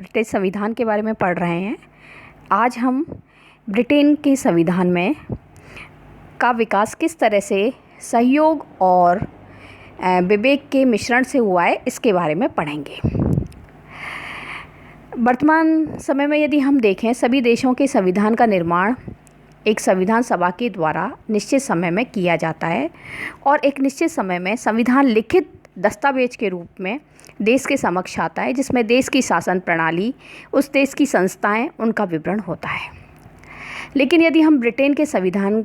British संविधान के बारे में पढ़ रहे हैं। आज हम ब्रिटेन के संविधान में का विकास किस तरह से सहयोग और विवेक के मिश्रण से हुआ है, इसके बारे में पढ़ेंगे। वर्तमान समय में यदि हम देखें, सभी देशों के संविधान का निर्माण एक संविधान सभा के द्वारा निश्चित समय में किया जाता है और एक निश्चित समय में संविधान लिखित दस्तावेज के रूप में देश के समक्ष आता है, जिसमें देश की शासन प्रणाली, उस देश की संस्थाएं, उनका विवरण होता है। लेकिन यदि हम ब्रिटेन के संविधान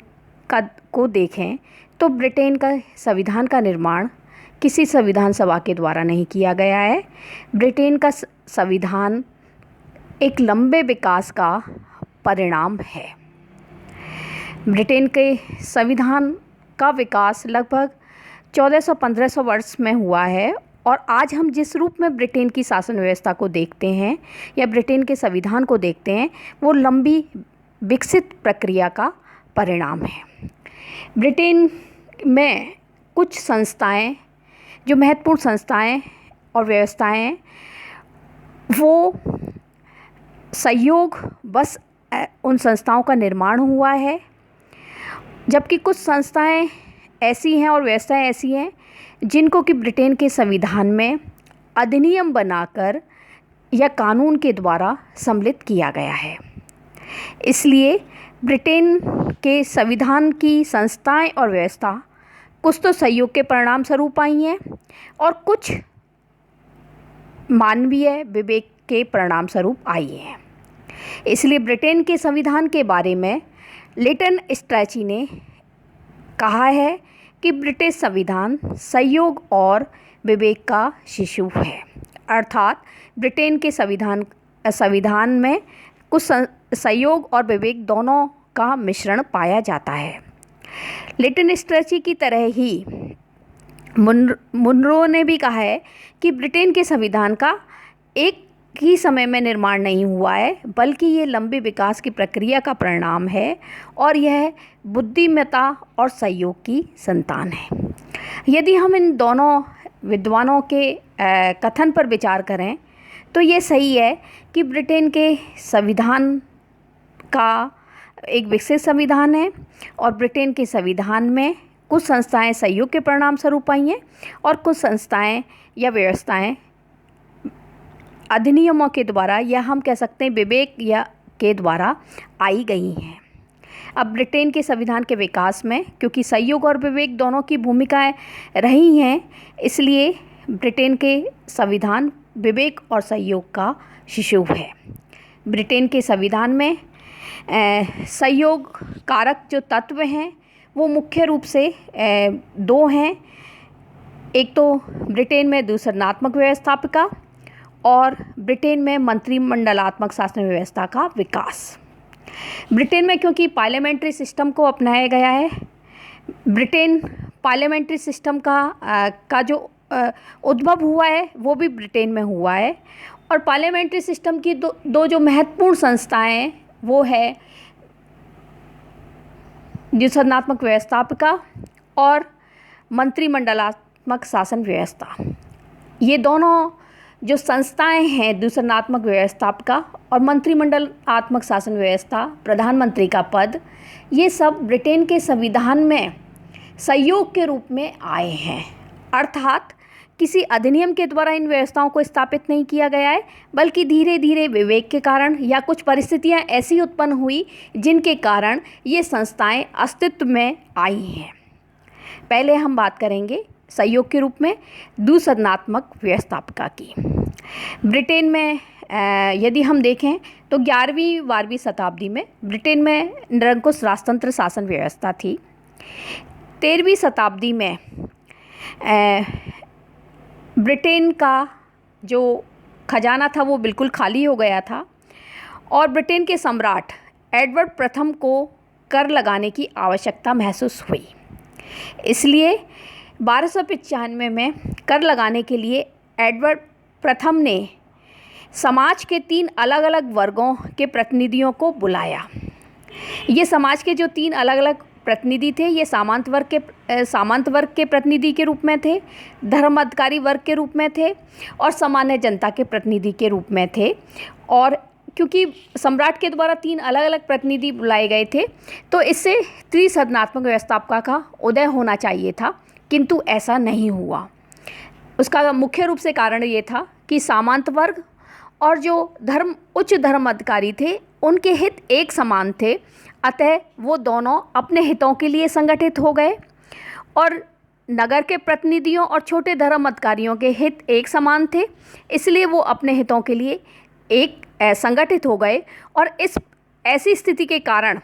को देखें तो ब्रिटेन का संविधान का निर्माण किसी संविधान सभा के द्वारा नहीं किया गया है। ब्रिटेन का संविधान एक लंबे विकास का परिणाम है। ब्रिटेन के संविधान का विकास लगभग 1400-1500 वर्ष में हुआ है और आज हम जिस रूप में ब्रिटेन की शासन व्यवस्था को देखते हैं या ब्रिटेन के संविधान को देखते हैं, वो लंबी विकसित प्रक्रिया का परिणाम है। ब्रिटेन में कुछ संस्थाएं, जो महत्वपूर्ण संस्थाएं और व्यवस्थाएं हैं, वो सहयोग बस उन संस्थाओं का निर्माण हुआ है, जबकि कुछ संस्थाएं ऐसी हैं और व्यवस्थाएं ऐसी हैं जिनको कि ब्रिटेन के संविधान में अधिनियम बनाकर या कानून के द्वारा सम्मिलित किया गया है। इसलिए ब्रिटेन के संविधान की संस्थाएं और व्यवस्था कुछ तो सहयोग के परिणाम स्वरूप आई हैं और कुछ मानवीय विवेक के परिणाम स्वरूप आई हैं। इसलिए ब्रिटेन के संविधान के बारे में लिटन स्ट्रैची ने कहा है कि ब्रिटिश संविधान सहयोग और विवेक का शिशु है, अर्थात ब्रिटेन के संविधान में कुछ सहयोग और विवेक दोनों का मिश्रण पाया जाता है। लिटन स्ट्रैची की तरह ही मुनरो ने भी कहा है कि ब्रिटेन के संविधान का एक ही समय में निर्माण नहीं हुआ है, बल्कि ये लंबे विकास की प्रक्रिया का परिणाम है और यह बुद्धिमत्ता और सहयोग की संतान है। यदि हम इन दोनों विद्वानों के कथन पर विचार करें तो ये सही है कि ब्रिटेन के संविधान का एक विकसित संविधान है और ब्रिटेन के संविधान में कुछ संस्थाएं सहयोग के परिणाम स्वरूप आई हैं और कुछ संस्थाएं या व्यवस्थाएं अधिनियमों के द्वारा, या हम कह सकते हैं विवेक या के द्वारा आई गई हैं। अब ब्रिटेन के संविधान के विकास में क्योंकि सहयोग और विवेक दोनों की भूमिकाएं रही हैं, इसलिए ब्रिटेन के संविधान विवेक और सहयोग का शिशु है। ब्रिटेन के संविधान में सहयोग कारक जो तत्व हैं वो मुख्य रूप से दो हैं। एक तो ब्रिटेन में दूसरनात्मक व्यवस्थापिका और ब्रिटेन में मंत्रिमंडलात्मक शासन व्यवस्था का विकास। ब्रिटेन में क्योंकि पार्लियामेंट्री सिस्टम को अपनाया गया है, ब्रिटेन पार्लियामेंट्री सिस्टम का जो उद्भव हुआ है वो भी ब्रिटेन में हुआ है और पार्लियामेंट्री सिस्टम की दो जो महत्वपूर्ण संस्थाएं वो है दूसरनात्मक व्यवस्थापिका और मंत्रिमंडलात्मक शासन व्यवस्था। ये दोनों जो संस्थाएं हैं, दूसरनात्मक व्यवस्थापिका और मंत्रिमंडलात्मक शासन व्यवस्था, प्रधानमंत्री का पद, ये सब ब्रिटेन के संविधान में सहयोग के रूप में आए हैं, अर्थात किसी अधिनियम के द्वारा इन व्यवस्थाओं को स्थापित नहीं किया गया है, बल्कि धीरे धीरे विवेक के कारण या कुछ परिस्थितियां ऐसी उत्पन्न हुई जिनके कारण ये संस्थाएं अस्तित्व में आई हैं। पहले हम बात करेंगे सहयोग के रूप में दूसरनात्मक व्यवस्थापिका की। ब्रिटेन में यदि हम देखें तो 11वीं-12वीं शताब्दी में ब्रिटेन में निरंकुश राजतंत्र शासन व्यवस्था थी। 13वीं शताब्दी में ब्रिटेन का जो खजाना था वो बिल्कुल खाली हो गया था और ब्रिटेन के सम्राट एडवर्ड प्रथम को कर लगाने की आवश्यकता महसूस हुई। इसलिए 1295 में कर लगाने के लिए एडवर्ड प्रथम ने समाज के 3 अलग अलग वर्गों के प्रतिनिधियों को बुलाया। ये समाज के जो 3 अलग अलग प्रतिनिधि थे ये सामंत वर्ग के प्रतिनिधि के रूप में थे, धर्म अधिकारी वर्ग के रूप में थे और सामान्य जनता के प्रतिनिधि के रूप में थे। और क्योंकि सम्राट के द्वारा 3 अलग अलग प्रतिनिधि बुलाए गए थे तो इससे त्रिसदनात्मक व्यवस्था का उदय होना चाहिए था, किंतु ऐसा नहीं हुआ। उसका मुख्य रूप से कारण ये था कि सामंत वर्ग और जो उच्च धर्म अधिकारी थे उनके हित एक समान थे, अतः वो दोनों अपने हितों के लिए संगठित हो गए और नगर के प्रतिनिधियों और छोटे धर्म अधिकारियों के हित एक समान थे, इसलिए वो अपने हितों के लिए एक संगठित हो गए। और इस ऐसी स्थिति के कारण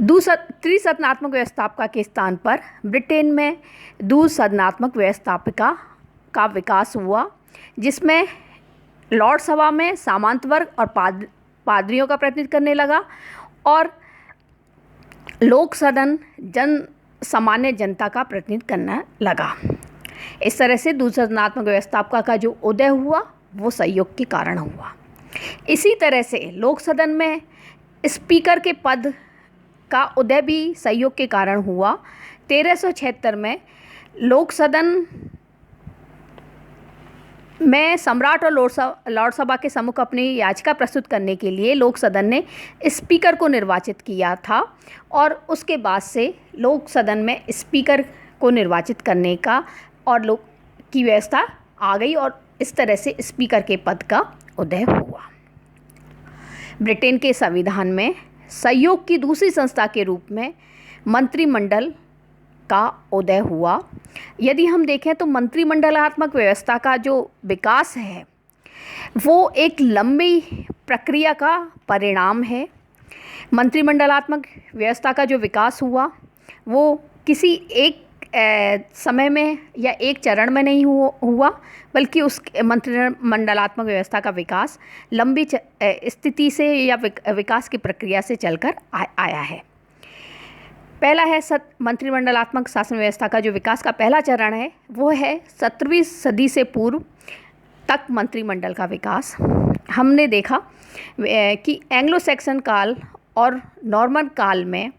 त्रिसदनात्मक व्यवस्थापिका के स्थान पर ब्रिटेन में द्विसदनात्मक व्यवस्थापिका का विकास हुआ, जिसमें लॉर्ड सभा में सामंत वर्ग और पादरियों का प्रतिनिधित्व करने लगा और लोक सदन सामान्य जनता का प्रतिनिधित्व करने लगा। इस तरह से द्विसदनात्मक व्यवस्थापिका का जो उदय हुआ वो संयोग के कारण हुआ। इसी तरह से लोक सदन में स्पीकर के पद का उदय भी संयोग के कारण हुआ। 1376 में लोक सदन में सम्राट और लॉर्ड सभा के सम्मुख अपनी याचिका प्रस्तुत करने के लिए लोक सदन ने स्पीकर को निर्वाचित किया था और उसके बाद से लोक सदन में स्पीकर को निर्वाचित करने का और लोक की व्यवस्था आ गई और इस तरह से स्पीकर के पद का उदय हुआ। ब्रिटेन के संविधान में सहयोग की दूसरी संस्था के रूप में मंत्रिमंडल का उदय हुआ। यदि हम देखें तो मंत्रिमंडलात्मक व्यवस्था का जो विकास है वो एक लंबी प्रक्रिया का परिणाम है। मंत्रिमंडलात्मक व्यवस्था का जो विकास हुआ वो किसी एक समय में या एक चरण में नहीं हुआ, बल्कि उस मंत्रिमंडलात्मक व्यवस्था का विकास लंबी स्थिति से या विकास की प्रक्रिया से चलकर आया है। पहला है मंत्रिमंडलात्मक शासन व्यवस्था का जो विकास का पहला चरण है वो है 17वीं सदी से पूर्व तक मंत्रिमंडल का विकास। हमने देखा कि एंग्लो सैक्सन काल और नॉर्मन काल में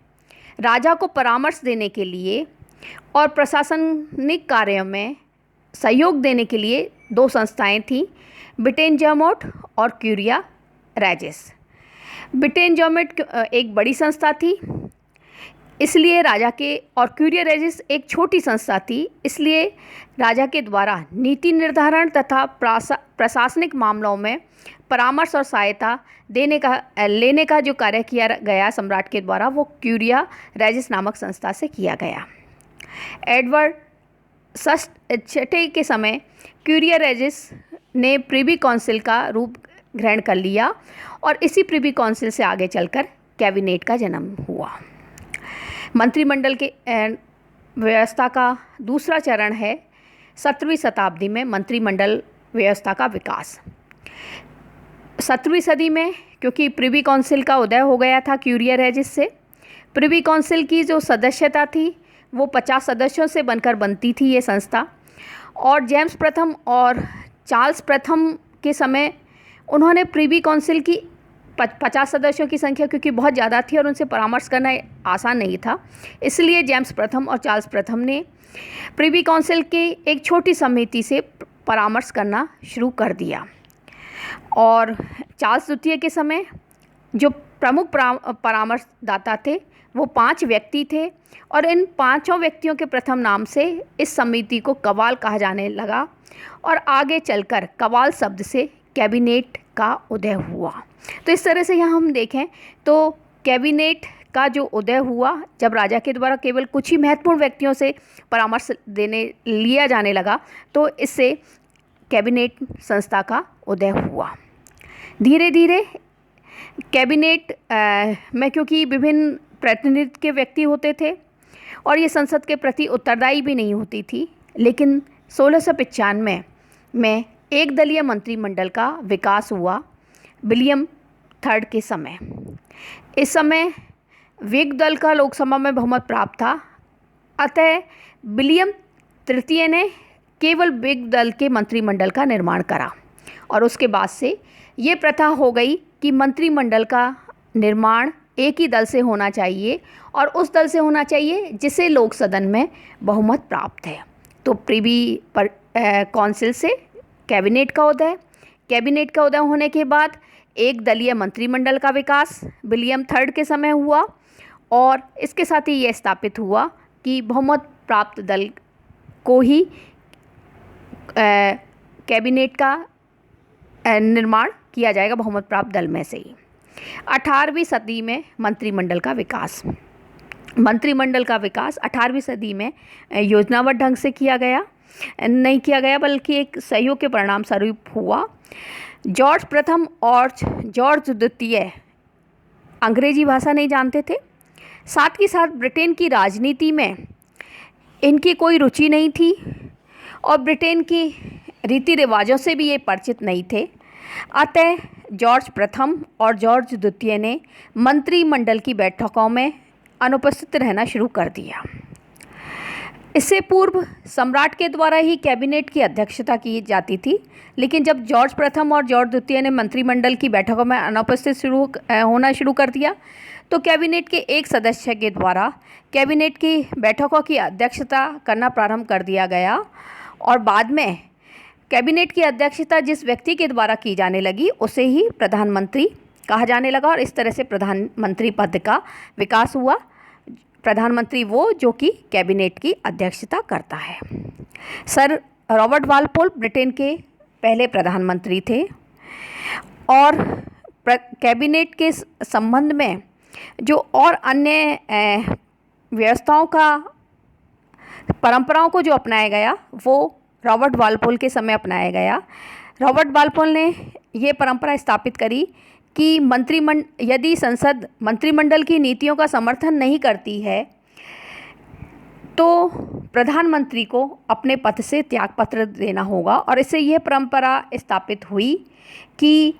राजा को परामर्श देने के लिए और प्रशासनिक कार्यों में सहयोग देने के लिए 2 संस्थाएं थीं, ब्रिटेन जर्मोट और क्यूरिया रेजिस। ब्रिटेन जर्मोट एक बड़ी संस्था थी, इसलिए राजा के, और क्यूरिया रेजिस एक छोटी संस्था थी, इसलिए राजा के द्वारा नीति निर्धारण तथा प्रशासनिक मामलों में परामर्श और सहायता लेने का जो कार्य किया गया सम्राट के द्वारा वो क्यूरिया रेजिस नामक संस्था से किया गया। एडवर्ड छठे के समय क्यूरिया रेजिस ने प्रिवी काउंसिल का रूप ग्रहण कर लिया और इसी प्रिवी काउंसिल से आगे चलकर कैबिनेट का जन्म हुआ। मंत्रिमंडल के व्यवस्था का दूसरा चरण है 17वीं शताब्दी में मंत्रिमंडल व्यवस्था का विकास। 17वीं सदी में क्योंकि प्रिवी काउंसिल का उदय हो गया था क्यूरिया रेजिस से, प्रिवी काउंसिल की जो सदस्यता थी वो 50 सदस्यों से बनती थी ये संस्था। और जेम्स प्रथम और चार्ल्स प्रथम के समय उन्होंने प्रिवी काउंसिल की 50 सदस्यों की संख्या क्योंकि बहुत ज़्यादा थी और उनसे परामर्श करना आसान नहीं था, इसलिए जेम्स प्रथम और चार्ल्स प्रथम ने प्रिवी काउंसिल की एक छोटी समिति से परामर्श करना शुरू कर दिया। और चार्ल्स द्वितीय के समय जो प्रमुख परामर्शदाता थे वो 5 व्यक्ति थे और इन 5 व्यक्तियों के प्रथम नाम से इस समिति को कवाल कहा जाने लगा और आगे चलकर कवाल शब्द से कैबिनेट का उदय हुआ। तो इस तरह से यहाँ हम देखें तो कैबिनेट का जो उदय हुआ जब राजा के द्वारा केवल कुछ ही महत्वपूर्ण व्यक्तियों से परामर्श लिया जाने लगा, तो इससे कैबिनेट संस्था का उदय हुआ। धीरे धीरे कैबिनेट में क्योंकि विभिन्न प्रतिनिधित्व के व्यक्ति होते थे और ये संसद के प्रति उत्तरदायी भी नहीं होती थी, लेकिन 1695 में एक दलीय मंत्रिमंडल का विकास हुआ विलियम III के समय। इस समय व्हिग दल का लोकसभा में बहुमत प्राप्त था, अतः विलियम तृतीय ने केवल व्हिग दल के मंत्रिमंडल का निर्माण करा और उसके बाद से ये प्रथा हो गई कि मंत्रिमंडल का निर्माण एक ही दल से होना चाहिए और उस दल से होना चाहिए जिसे लोक सदन में बहुमत प्राप्त है। तो प्रिवी काउंसिल से कैबिनेट का उदय, कैबिनेट का उदय होने के बाद एक दलीय मंत्रिमंडल का विकास विलियम थर्ड के समय हुआ और इसके साथ ही यह स्थापित हुआ कि बहुमत प्राप्त दल को ही कैबिनेट का निर्माण किया जाएगा, बहुमत प्राप्त दल में से ही। 18वीं सदी में मंत्रिमंडल का विकास, मंत्रिमंडल का वि 18वीं सदी में योजनाबद्ध ढंग से नहीं किया गया बल्कि एक सहयोग के परिणाम स्वरूप हुआ। जॉर्ज प्रथम और जॉर्ज द्वितीय अंग्रेजी भाषा नहीं जानते थे, साथ ही साथ ब्रिटेन की राजनीति में इनकी कोई रुचि नहीं थी और ब्रिटेन की रीति रिवाजों से भी ये परिचित नहीं थे। अतः जॉर्ज प्रथम और जॉर्ज द्वितीय ने मंत्रिमंडल की बैठकों में अनुपस्थित रहना शुरू कर दिया। इससे पूर्व सम्राट के द्वारा ही कैबिनेट की अध्यक्षता की जाती थी, लेकिन जब जॉर्ज प्रथम और जॉर्ज द्वितीय ने मंत्रिमंडल की बैठकों में अनुपस्थित होना शुरू कर दिया तो कैबिनेट के एक सदस्य के द्वारा कैबिनेट की बैठकों की अध्यक्षता करना प्रारंभ कर दिया गया और बाद में कैबिनेट की अध्यक्षता जिस व्यक्ति के द्वारा की जाने लगी उसे ही प्रधानमंत्री कहा जाने लगा और इस तरह से प्रधानमंत्री पद का विकास हुआ। प्रधानमंत्री वो जो कि कैबिनेट की अध्यक्षता करता है। सर रॉबर्ट वालपोल ब्रिटेन के पहले प्रधानमंत्री थे और कैबिनेट के संबंध में जो और अन्य व्यवस्थाओं का परंपराओं को जो अपनाया गया वो रॉबर्ट वालपोल के समय अपनाया गया। रॉबर्ट वालपोल ने ये परंपरा स्थापित करी कि यदि संसद मंत्रिमंडल की नीतियों का समर्थन नहीं करती है तो प्रधानमंत्री को अपने पद से त्यागपत्र देना होगा और इससे यह परंपरा स्थापित हुई कि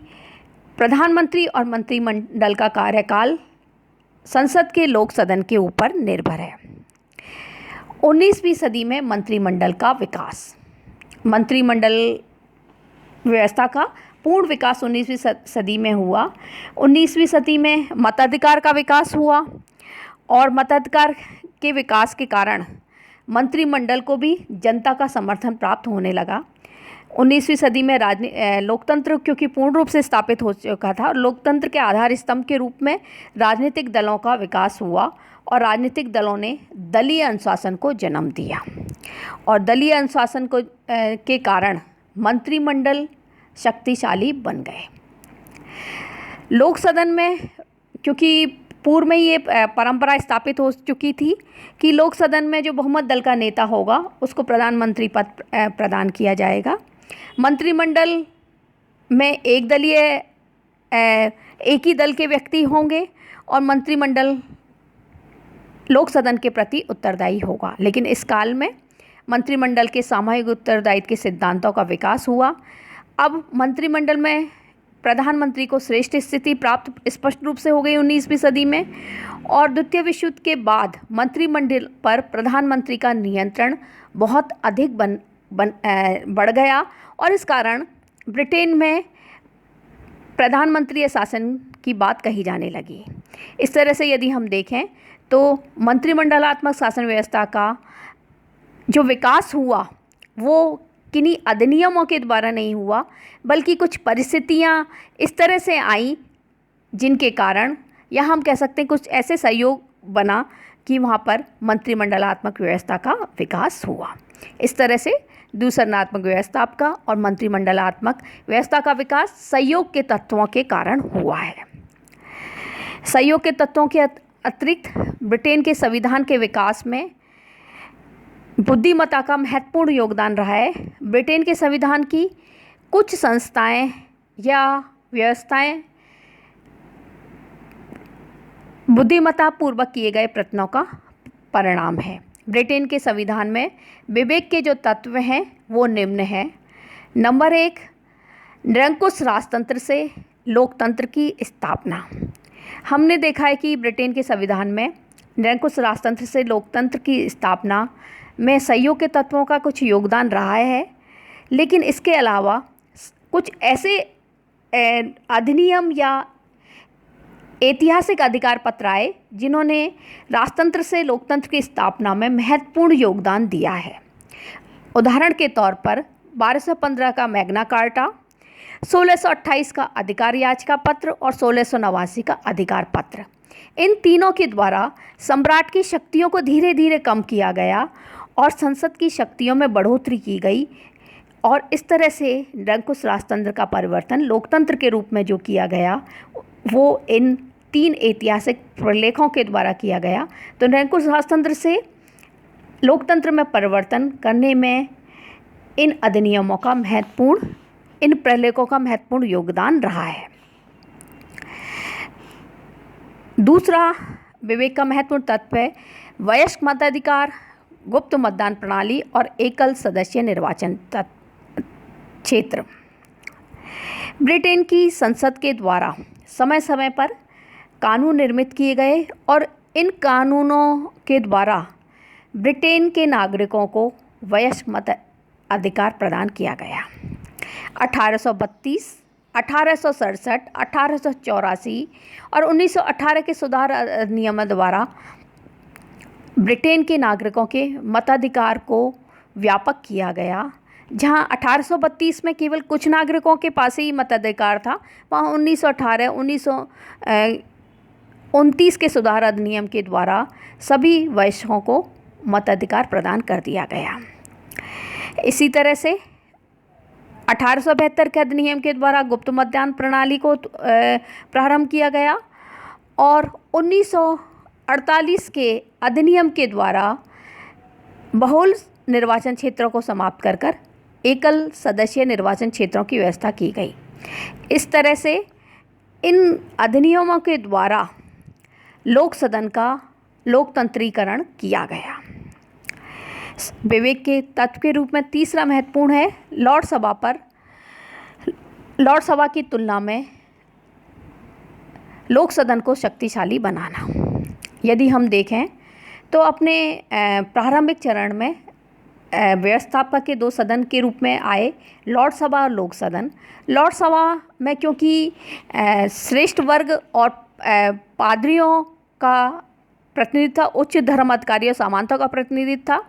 प्रधानमंत्री और मंत्रिमंडल का कार्यकाल संसद के लोक सदन के ऊपर निर्भर है। 19वीं सदी में मंत्रिमंडल का विकास, मंत्रिमंडल व्यवस्था का पूर्ण विकास 19वीं सदी में हुआ। 19वीं सदी में मताधिकार का विकास हुआ और मताधिकार के विकास के कारण मंत्रिमंडल को भी जनता का समर्थन प्राप्त होने लगा। 19वीं सदी में लोकतंत्र क्योंकि पूर्ण रूप से स्थापित हो चुका था और लोकतंत्र के आधार स्तंभ के रूप में राजनीतिक दलों का विकास हुआ और राजनीतिक दलों ने दलीय अनुशासन को जन्म दिया और दलीय अनुशासन को के कारण मंत्रिमंडल शक्तिशाली बन गए। लोक सदन में क्योंकि पूर्व में ये परंपरा स्थापित हो चुकी थी कि लोक सदन में जो बहुमत दल का नेता होगा उसको प्रधानमंत्री पद प्रदान किया जाएगा। मंत्रिमंडल में एक ही दल के व्यक्ति होंगे और मंत्रिमंडल लोक सदन के प्रति उत्तरदायी होगा। लेकिन इस काल में मंत्रिमंडल के सामूहिक उत्तरदायित्व के सिद्धांतों का विकास हुआ। अब मंत्रिमंडल में प्रधानमंत्री को श्रेष्ठ स्थिति प्राप्त स्पष्ट रूप से हो गई 19वीं सदी में और द्वितीय विश्व युद्ध के बाद मंत्रिमंडल पर प्रधानमंत्री का नियंत्रण बहुत अधिक बढ़ गया और इस कारण ब्रिटेन में प्रधानमंत्री शासन की बात कही जाने लगी। इस तरह से यदि हम देखें तो मंत्रिमंडलात्मक शासन व्यवस्था का जो विकास हुआ वो किन्हीं अधिनियमों के द्वारा नहीं हुआ बल्कि कुछ परिस्थितियां इस तरह से आईं जिनके कारण या हम कह सकते हैं कुछ ऐसे सहयोग बना कि वहाँ पर मंत्रिमंडलात्मक व्यवस्था का विकास हुआ। इस तरह से दूसरनात्मक व्यवस्था का और मंत्रिमंडलात्मक व्यवस्था का विकास सहयोग के तत्वों के कारण हुआ है। सहयोग के तत्वों के अतिरिक्त ब्रिटेन के संविधान के विकास में बुद्धिमत्ता का महत्वपूर्ण योगदान रहा है। ब्रिटेन के संविधान की कुछ संस्थाएं या व्यवस्थाएं बुद्धिमत्ता पूर्वक किए गए प्रयत्नों का परिणाम है। ब्रिटेन के संविधान में विवेक के जो तत्व हैं वो निम्न हैं। नंबर 1, निरंकुश राजतंत्र से लोकतंत्र की स्थापना। हमने देखा है कि ब्रिटेन के संविधान में निरंकुश राजतंत्र से लोकतंत्र की स्थापना में सहयोग के तत्वों का कुछ योगदान रहा है, लेकिन इसके अलावा कुछ ऐसे अधिनियम या ऐतिहासिक अधिकार पत्र आए जिन्होंने राजतंत्र से लोकतंत्र की स्थापना में महत्वपूर्ण योगदान दिया है। उदाहरण के तौर पर 1215 का मैग्ना कार्टा, 1628 का अधिकार याचिका पत्र और 1689 का अधिकार पत्र। इन तीनों के द्वारा सम्राट की शक्तियों को धीरे धीरे कम किया गया और संसद की शक्तियों में बढ़ोतरी की गई, और इस तरह से निरंकुश राजतंत्र का परिवर्तन लोकतंत्र के रूप में जो किया गया वो इन 3 ऐतिहासिक प्रलेखों के द्वारा किया गया। तो निरंकुश राजतंत्र से लोकतंत्र में परिवर्तन करने में इन अधिनियमों का इन प्रलेखों का महत्वपूर्ण योगदान रहा है। दूसरा विवेक का महत्वपूर्ण तत्व है वयस्क मताधिकार, गुप्त मतदान प्रणाली और एकल सदस्य निर्वाचन क्षेत्र। ब्रिटेन की संसद के द्वारा समय समय पर कानून निर्मित किए गए और इन कानूनों के द्वारा ब्रिटेन के नागरिकों को वयस्क मताधिकार प्रदान किया गया। 1832, 1867, 1884 और 1918 के सुधार अधिनियम द्वारा ब्रिटेन के नागरिकों के मताधिकार को व्यापक किया गया। जहां 1832 में केवल कुछ नागरिकों के पास ही मताधिकार था, वहाँ 1918, 1929 के सुधार अधिनियम के द्वारा सभी वयस्कों को मताधिकार प्रदान कर दिया गया। इसी तरह से 1872 के अधिनियम के द्वारा गुप्त मतदान प्रणाली को प्रारंभ किया गया और 1948 के अधिनियम के द्वारा बहुल निर्वाचन क्षेत्रों को समाप्त कर एकल सदस्य निर्वाचन क्षेत्रों की व्यवस्था की गई। इस तरह से इन अधिनियमों के द्वारा लोक सदन का लोकतंत्रीकरण किया गया। विवेक के तत्व के रूप में तीसरा महत्वपूर्ण है लॉर्ड सभा की तुलना में लोक सदन को शक्तिशाली बनाना। यदि हम देखें तो अपने प्रारंभिक चरण में व्यवस्थापक के 2 सदन के रूप में आए लॉर्ड सभा और लोक सदन। लॉर्ड सभा में क्योंकि श्रेष्ठ वर्ग और पादरियों का प्रतिनिधित्व था, उच्च धर्म अधिकारियों सामंतों का प्रतिनिधित्व था,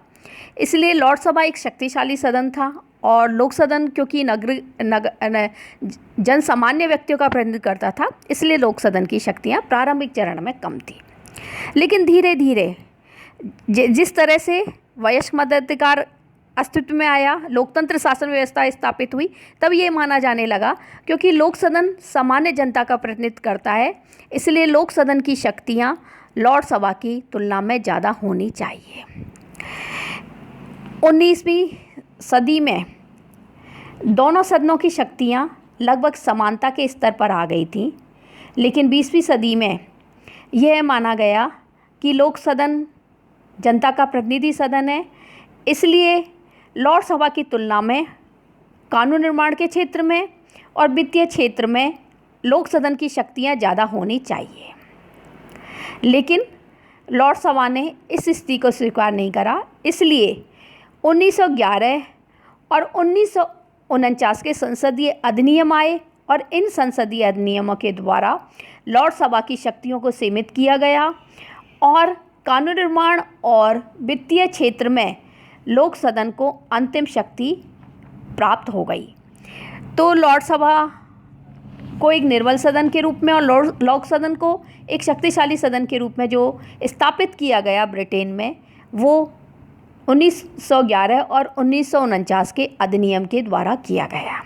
इसलिए लॉर्ड सभा एक शक्तिशाली सदन था। और लोक सदन क्योंकि जन सामान्य व्यक्तियों का प्रतिनिधित्व करता था, इसलिए लोक सदन की शक्तियाँ प्रारंभिक चरण में कम थी। लेकिन धीरे धीरे जिस तरह से वयस्क मताधिकार अस्तित्व में आया, लोकतंत्र शासन व्यवस्था स्थापित हुई, तब ये माना जाने लगा क्योंकि लोक सदन सामान्य जनता का प्रतिनिधित्व करता है, इसलिए लोक सदन की शक्तियाँ लॉर्ड सभा की तुलना में ज़्यादा होनी चाहिए। 19वीं सदी में दोनों सदनों की शक्तियाँ लगभग समानता के स्तर पर आ गई थीं, लेकिन 20वीं सदी में यह माना गया कि लोक सदन जनता का प्रतिनिधि सदन है, इसलिए लॉर्ड सभा की तुलना में कानून निर्माण के क्षेत्र में और वित्तीय क्षेत्र में लोक सदन की शक्तियाँ ज़्यादा होनी चाहिए। लेकिन लॉर्ड सभा ने इस स्थिति को स्वीकार नहीं करा, इसलिए 1911 और 1949 के संसदीय अधिनियम आए और इन संसदीय अधिनियमों के द्वारा लॉर्ड सभा की शक्तियों को सीमित किया गया और कानून निर्माण और वित्तीय क्षेत्र में लोक सदन को अंतिम शक्ति प्राप्त हो गई। तो लॉर्ड सभा को एक निर्बल सदन के रूप में और लोक सदन को एक शक्तिशाली सदन के रूप में जो स्थापित किया गया ब्रिटेन में, वो 1911 और 1949 के अधिनियम के द्वारा किया गया।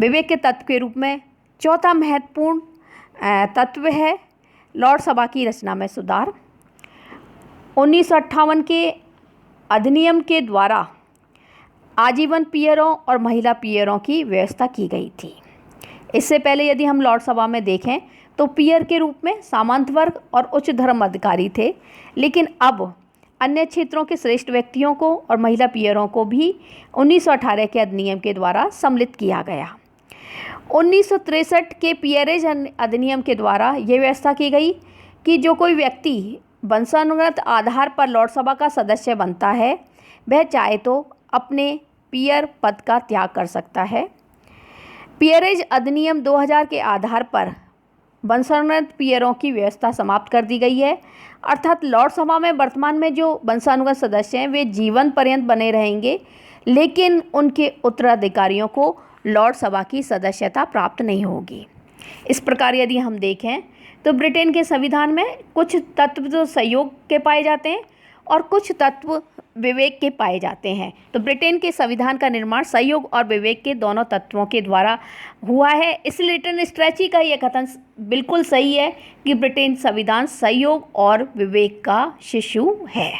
विवेक के तत्व के रूप में चौथा महत्वपूर्ण तत्व है लॉर्ड सभा की रचना में सुधार। 1958 के अधिनियम के द्वारा आजीवन पियरों और महिला पियरों की व्यवस्था की गई थी। इससे पहले यदि हम लॉर्ड सभा में देखें तो पियर के रूप में सामंत वर्ग और उच्च धर्म अधिकारी थे, लेकिन अब अन्य क्षेत्रों के श्रेष्ठ व्यक्तियों को और महिला पियरों को भी 1918 के अधिनियम के द्वारा सम्मिलित किया गया। 1963 के पियरेज अधिनियम के द्वारा ये व्यवस्था की गई कि जो कोई व्यक्ति वंशानुगत आधार पर लॉर्ड सभा का सदस्य बनता है, वह चाहे तो अपने पियर पद का त्याग कर सकता है। पियरेज अधिनियम 2000 के आधार पर वंशानुगत पीयरों की व्यवस्था समाप्त कर दी गई है, अर्थात लॉर्ड सभा में वर्तमान में जो वंशानुगत सदस्य हैं वे जीवन पर्यंत बने रहेंगे, लेकिन उनके उत्तराधिकारियों को लॉर्ड सभा की सदस्यता प्राप्त नहीं होगी। इस प्रकार यदि हम देखें तो ब्रिटेन के संविधान में कुछ तत्व तो सहयोग के पाए जाते हैं और कुछ तत्व विवेक के पाए जाते हैं। तो ब्रिटेन के संविधान का निर्माण सहयोग और विवेक के दोनों तत्वों के द्वारा हुआ है। इसलिए लिटन स्ट्रैची का यह कथन बिल्कुल सही है कि ब्रिटेन संविधान सहयोग और विवेक का शिशु है।